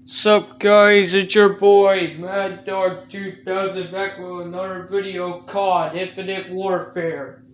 Sup guys, it's your boy Mad Dog 2000 back with another video called Infinite Warfare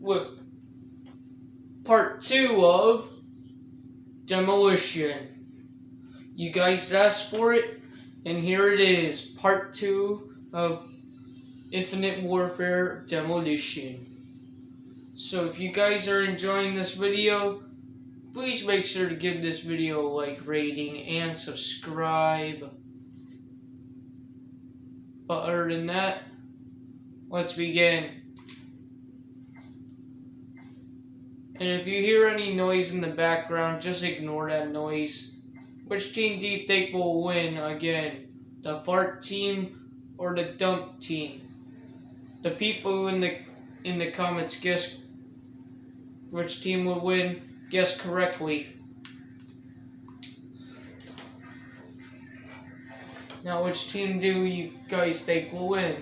with part 2 of Demolition. You guys asked for it, and here it is, part 2 of Infinite Warfare Demolition. So if you guys are enjoying this video, please make sure to give this video a like rating and subscribe. But other than that, let's begin. And if you hear any noise in the background, just ignore that noise. Which team do you think will win again? The fart team or the dump team? The people in the comments guess which team will win, guess correctly. Now which team do you guys think will win?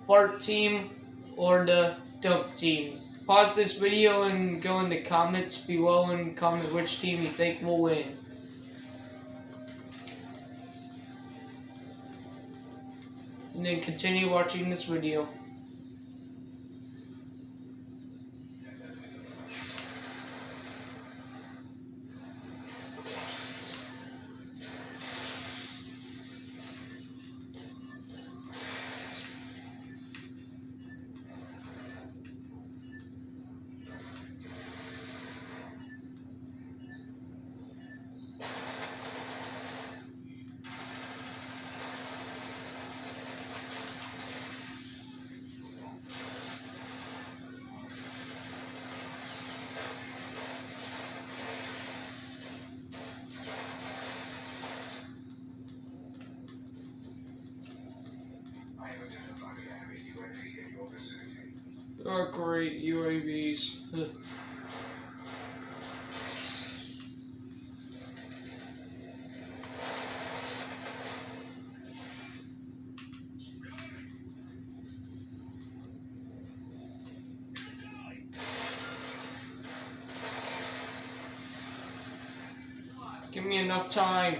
Fart team or the dump team? Pause this video and go in the comments below and comment which team you think will win. And then continue watching this video. Oh great, UAVs. Give me enough time.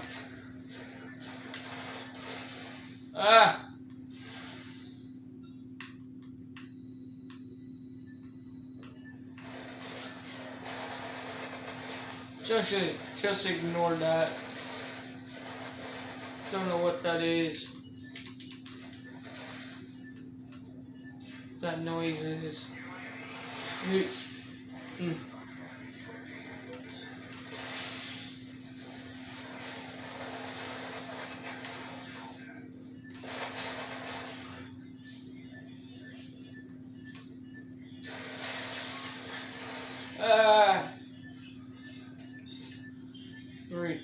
Ah! Just ignore that. Don't know what that is. That noise is. Ah! Great.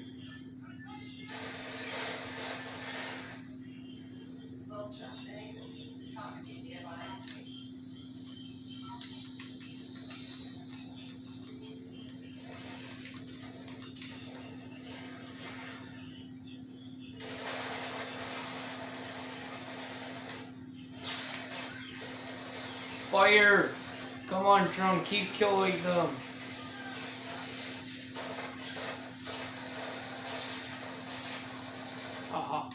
Fire! Come on, drum, keep killing them. Haha.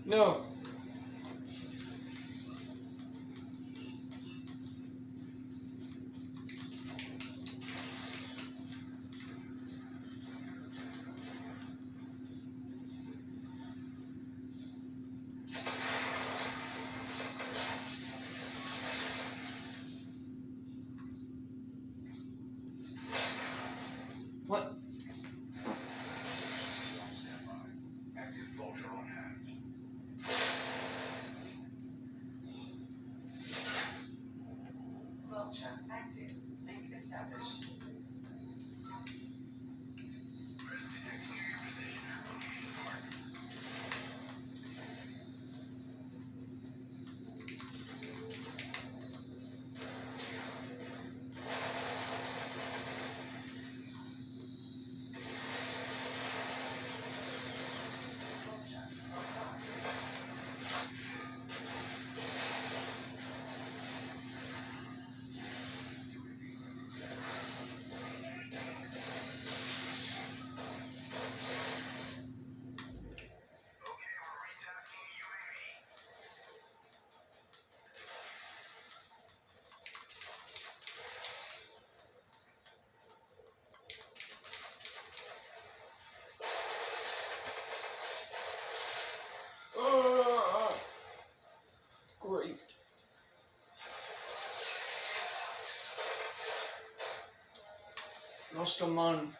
No. What? almost a month.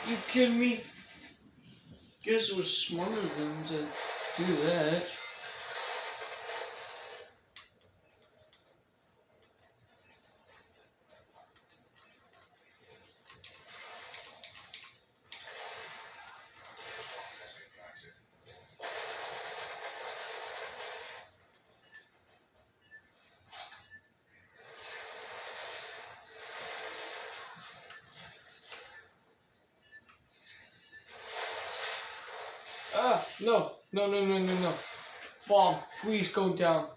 You kidding me? Guess it was smarter of them to do that. Ah, no. No. Bomb, please go down.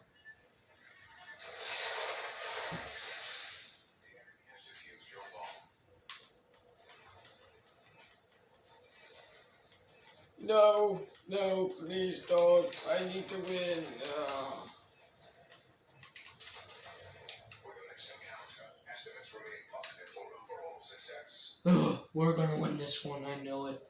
No, please don't. I need to win. Ugh, we're gonna win this one, I know it.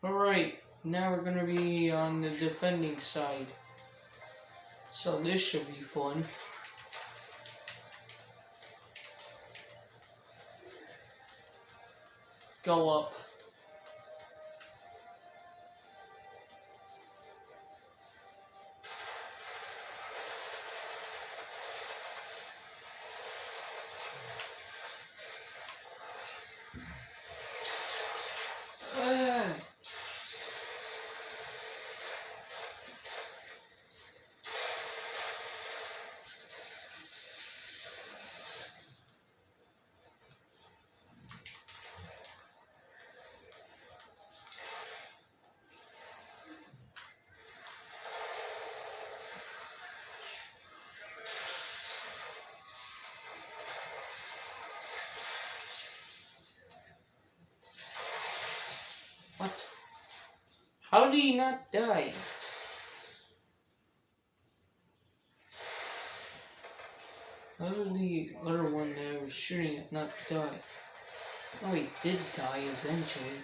Alright, now we're gonna be on the defending side. So this should be fun. Go up. What? How did he not die? How did the other one that I was shooting at not die? Oh, he did die eventually.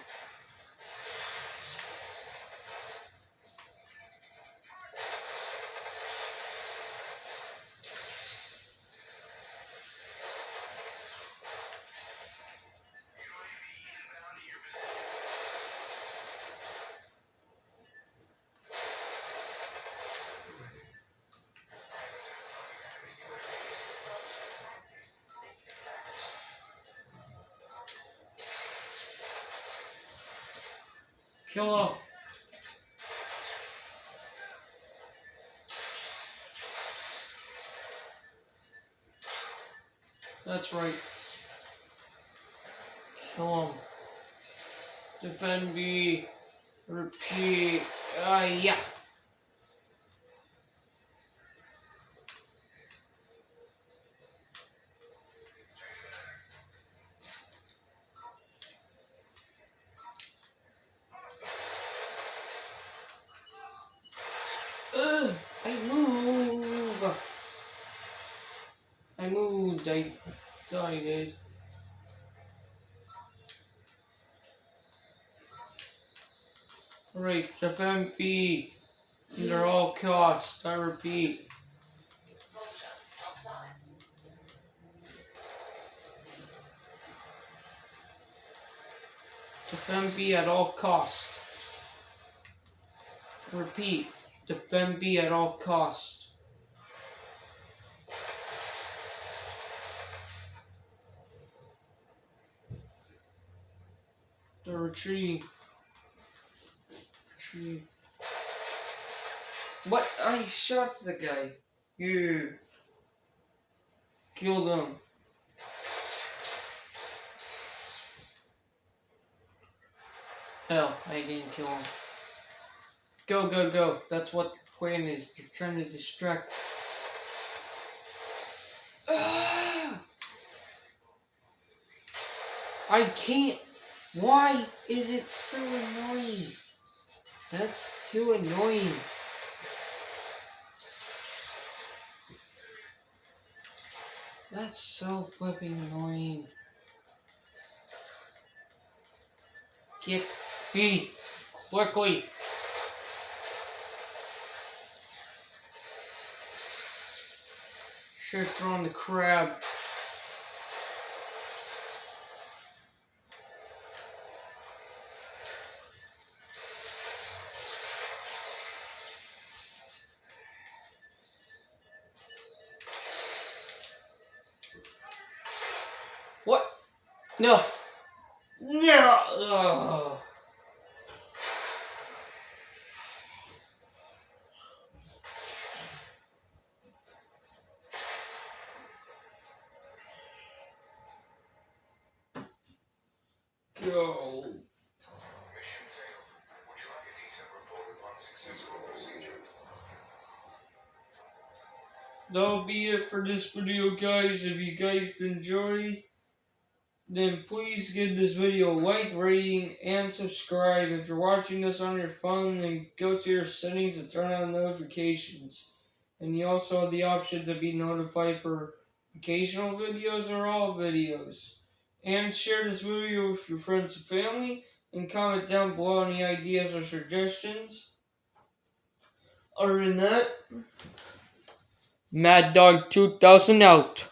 Kill him. That's right. Kill him. Defend B. Repeat. Yeah. I move. I moved. I died. Alright, defend B. Under all costs. I repeat. Defend B at all costs. Repeat. Defend B at all costs. They're retreating. What? I shot the guy. Yeah. Killed him. Hell, I didn't kill him. Go. That's what the plan is. They're trying to distract. I can't. Why is it so annoying? That's too annoying. That's so flipping annoying. Get me quickly. Should have thrown the crab. What? No. No. Ugh. Go. That'll be it for this video, guys. If you guys enjoyed, then please give this video a like, rating, and subscribe. If you're watching this on your phone, then go to your settings and turn on notifications. And you also have the option to be notified for occasional videos or all videos. And share this video with your friends and family. And comment down below any ideas or suggestions. Other than that, Mad Dog 2000 out.